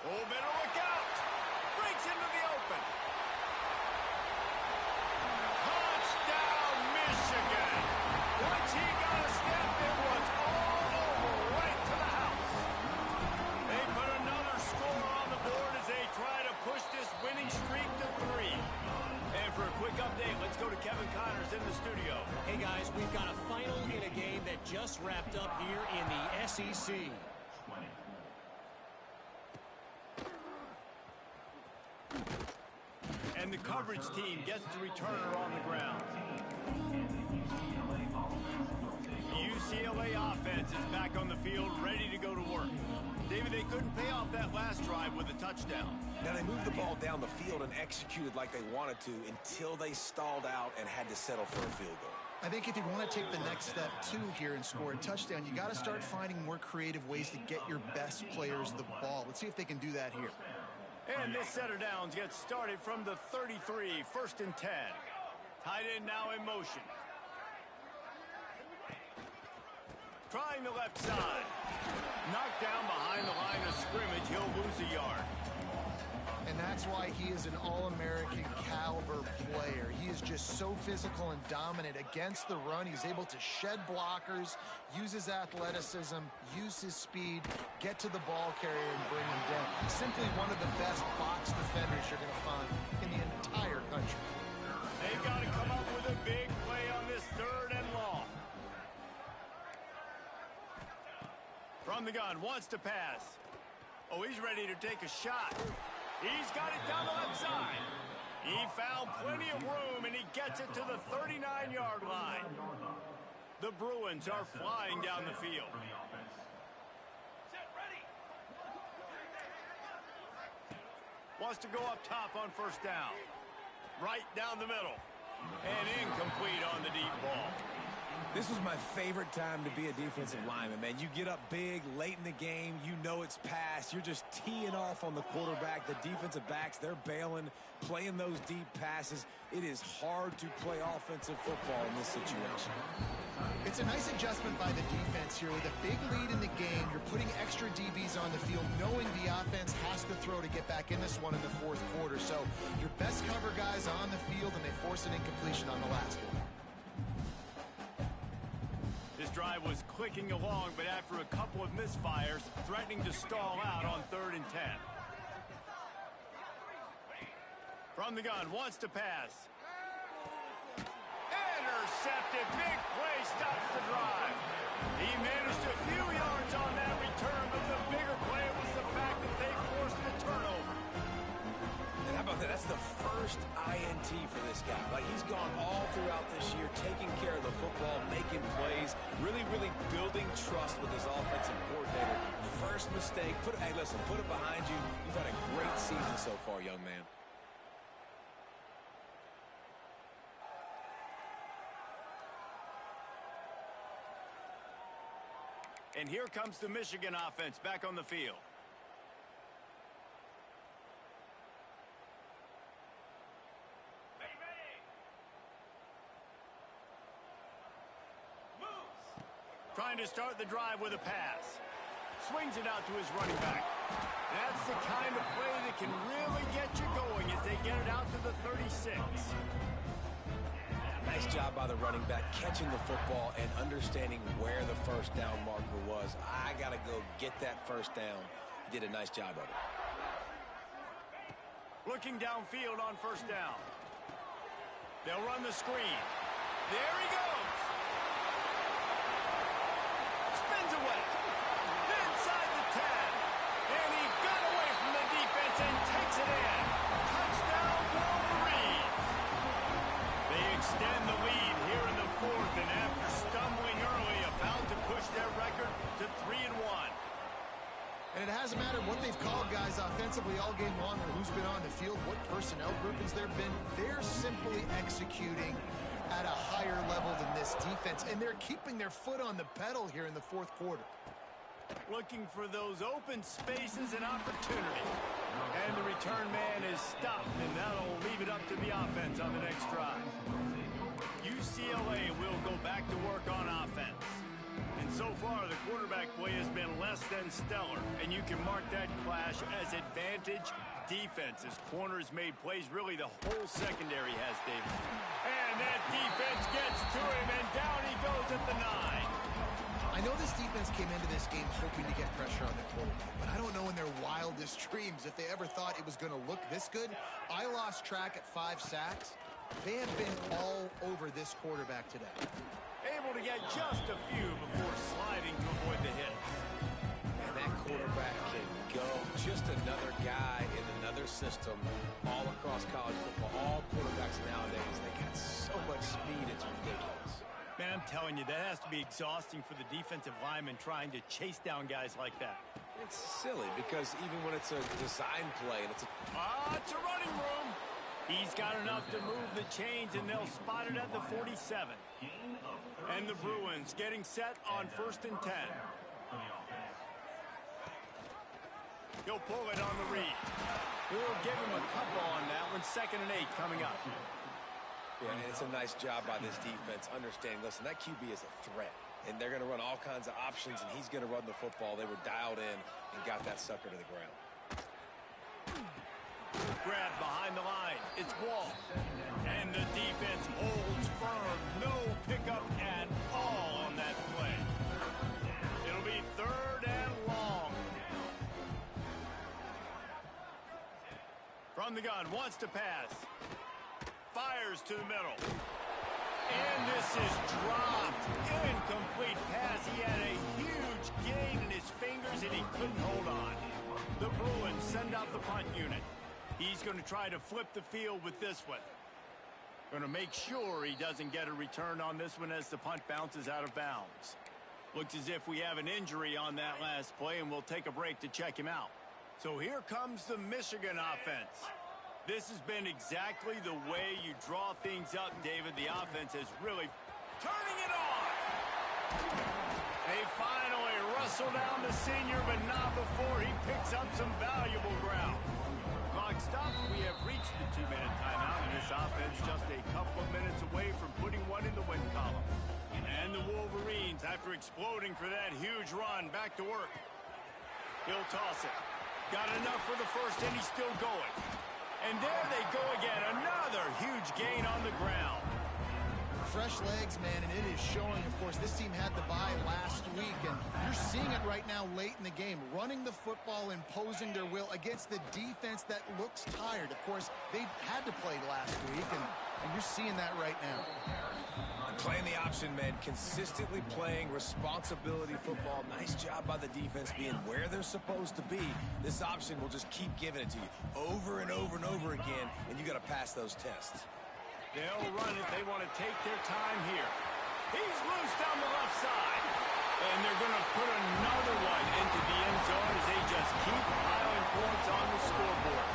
Oh, better look out! Breaks into the open. Touchdown, Michigan! Once he got a step, it was all over, right to the house. They put another score on the board as they try to push this winning streak to 3. And for a quick update, let's go to Kevin Connors in the studio.
Hey, guys, we've got a final in a game that just wrapped up here in the SEC.
And the coverage team gets the returner on the ground. The UCLA offense is back on the field, ready to go to work. David, they couldn't pay off that last drive with a touchdown.
Now, they moved the ball down the field and executed like they wanted to until they stalled out and had to settle for a field goal.
I think if you want to take the next step, too, here and score a touchdown, you got to start finding more creative ways to get your best players the ball. Let's see if they can do that here.
And this set of downs gets started from the 33, 1st and 10. Tight end now in motion. Trying the left side. Knocked down behind the line of scrimmage. He'll lose a yard.
And that's why he is an All-American caliber player. He is just so physical and dominant against the run. He's able to shed blockers, use his athleticism, use his speed, get to the ball carrier and bring him down. Simply one of the best box defenders you're going to find in the entire country.
They've got to come up with a big play on this 3rd and long. From the gun, wants to pass. Oh, he's ready to take a shot. He's got it down the left side. He found plenty of room, and he gets it to the 39-yard line. The Bruins are flying down the field. Wants to go up top on first down. Right down the middle. And incomplete on the deep ball.
This was my favorite time to be a defensive lineman, man. You get up big, late in the game, you know it's past. You're just teeing off on the quarterback. The defensive backs, they're bailing, playing those deep passes. It is hard to play offensive football in this situation.
It's a nice adjustment by the defense here. With a big lead in the game, you're putting extra DBs on the field, knowing the offense has to throw to get back in this one in the 4th quarter. So your best cover guys on the field, and they force an incompletion on the last one.
This drive was clicking along, but after a couple of misfires, threatening to stall out on 3rd and 10. From the gun, wants to pass. Intercepted, big play, stops the drive. He managed a few yards on that return, but the bigger play was the fact that they forced the turnover.
And how about that? That's the first INT for this guy. Like, he's gone all throughout this year, taking care of the football, making plays, really, really building trust with his offensive coordinator. First mistake, hey, listen, put it behind you. You've had a great season so far, young man.
And here comes the Michigan offense back on the field. Trying to start the drive with a pass. Swings it out to his running back. That's the kind of play that can really get you going as they get it out to the 36.
Nice job by the running back, catching the football and understanding where the first down marker was. I got to go get that first down. He did a nice job of it.
Looking downfield on first down. They'll run the screen. There he goes. Spins away. Inside the 10. And he got away in. Touchdown, Wolverines. They extend the lead here in the fourth, and after stumbling early, about to push their record to 3-1.
And it hasn't mattered what they've called guys offensively all game long or who's been on the field, what personnel groupings there have been. They're simply executing at a higher level than this defense, and they're keeping their foot on the pedal here in the fourth quarter.
Looking for those open spaces and opportunity. And the return man is stopped, and that'll leave it up to the offense on the next drive. UCLA will go back to work on offense. And so far, the quarterback play has been less than stellar, and you can mark that clash as advantage defense as corners made plays. Really, the whole secondary has, David. And that defense gets to him, and down he goes at the 9.
I know this defense came into this game hoping to get pressure on the quarterback, but I don't know in their wildest dreams if they ever thought it was going to look this good. I lost track at 5 sacks. They have been all over this quarterback today.
Able to get just a few before sliding to avoid the hit.
And that quarterback can go. Just another guy in another system all across college football. All quarterbacks nowadays, they got so much speed, it's ridiculous.
Man, I'm telling you, that has to be exhausting for the defensive lineman trying to chase down guys like that.
It's silly because even when it's a design play and it's
it's a running room. He's got enough to move the chains, and they'll spot it at the 47. And the Bruins getting set on 1st and 10. He'll pull it on the read. We'll give him a couple on that one. 2nd and 8 coming up.
Yeah, and it's a nice job by this defense understanding, listen, that QB is a threat. And they're going to run all kinds of options, and he's going to run the football. They were dialed in and got that sucker to the ground.
Grab behind the line. It's Wall. And the defense holds firm. No pickup at all on that play. It'll be 3rd and long. From the gun, wants to pass. Fires to the middle. And this is dropped. Incomplete pass. He had a huge gain in his fingers, and he couldn't hold on. The Bruins send out the punt unit. He's going to try to flip the field with this one. Going to make sure he doesn't get a return on this one as the punt bounces out of bounds. Looks as if we have an injury on that last play, and we'll take a break to check him out. So here comes the Michigan offense. This has been exactly the way you draw things up, David. The offense is really turning it on. They finally wrestle down the senior, but not before he picks up some valuable ground. Clock stops. We have reached the 2-minute timeout, and this offense just a couple of minutes away from putting one in the win column. And the Wolverines, after exploding for that huge run, back to work. He'll toss it. Got enough for the first, and he's still going. And there they go again. Another huge gain on the ground.
Fresh legs, man, and it is showing. Of course, this team had the bye last week, and you're seeing it right now late in the game. Running the football, imposing their will against the defense that looks tired. Of course, they had to play last week, and you're seeing that right now.
Playing the option, man, consistently playing responsibility football. Nice job by the defense being where they're supposed to be. This option will just keep giving it to you over and over and over again, and you got to pass those tests.
They'll run it. They want to take their time here. He's loose down the left side. And they're going to put another one into the end zone as they just keep piling points on the scoreboard.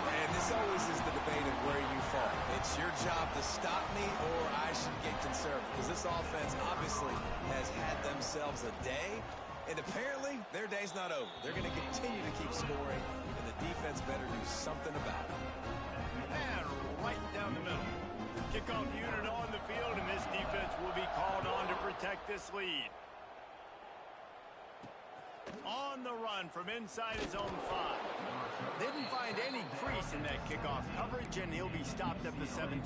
And this always is the debate of where you fall. It's your job to stop me or I should get conservative. Because this offense obviously has had themselves a day. And apparently their day's not over. They're going to continue to keep scoring. And the defense better do something about it.
And right down the middle. Kickoff unit on the field, and this defense will be called on to protect this lead. On the run from inside his own 5. Didn't find any crease in that kickoff coverage, and he'll be stopped at the 17.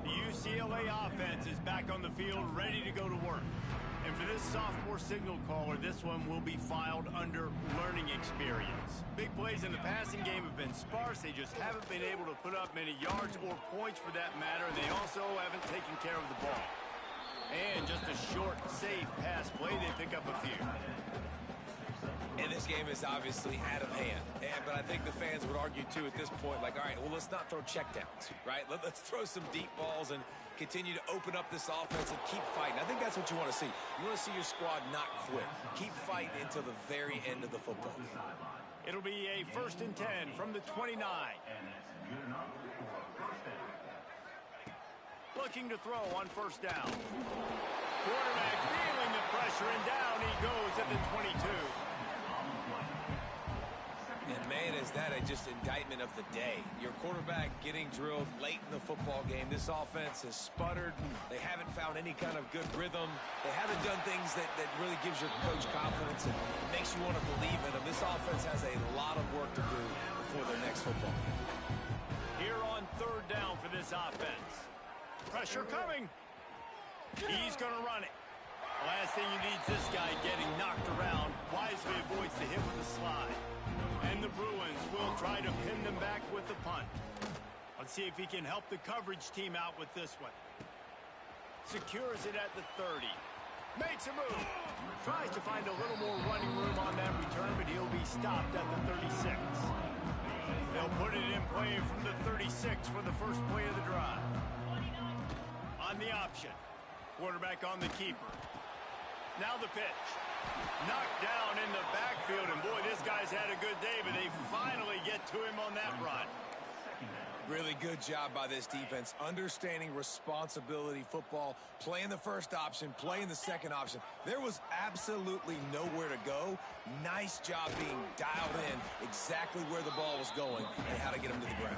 The UCLA offense is back on the field, ready to go to work. And for this sophomore signal caller, this one will be filed under learning experience. Big plays in the passing game have been sparse. They just haven't been able to put up many yards or points for that matter, and they also haven't taken care of the ball. And just a short, safe pass play, they pick up a few.
And this this game is obviously out of hand. But I think the fans would argue, too, at this point, like, all right, well, let's not throw checkdowns, right? Let's throw some deep balls and continue to open up this offense and keep fighting. I think that's what you want to see. You want to see your squad not quit. Keep fighting until the very end of the football game.
It'll be a 1st and 10 from the 29. Looking to throw on 1st down. Quarterback feeling the pressure, and down he goes at the 22.
And, man, is that just indictment of the day. Your quarterback getting drilled late in the football game. This offense has sputtered. They haven't found any kind of good rhythm. They haven't done things that really gives your coach confidence and makes you want to believe in them. This offense has a lot of work to do before their next football game.
Here on 3rd down for this offense. Pressure coming. He's going to run it. Last thing you need is this guy getting knocked around. Wisely avoids the hit with the slide. And the Bruins will try to pin them back with the punt. Let's see if he can help the coverage team out with this one. Secures it at the 30. Makes a move. Tries to find a little more running room on that return, but he'll be stopped at the 36. They'll put it in play from the 36 for the first play of the drive. On the option. Quarterback on the keeper. Now the pitch. Knocked down in the backfield, and boy, this guy's had a good day, but they finally get to him on that run.
Really good job by this defense, understanding responsibility football, playing the first option, playing the second option. There was absolutely nowhere to go. Nice job being dialed in exactly where the ball was going and how to get him to the ground.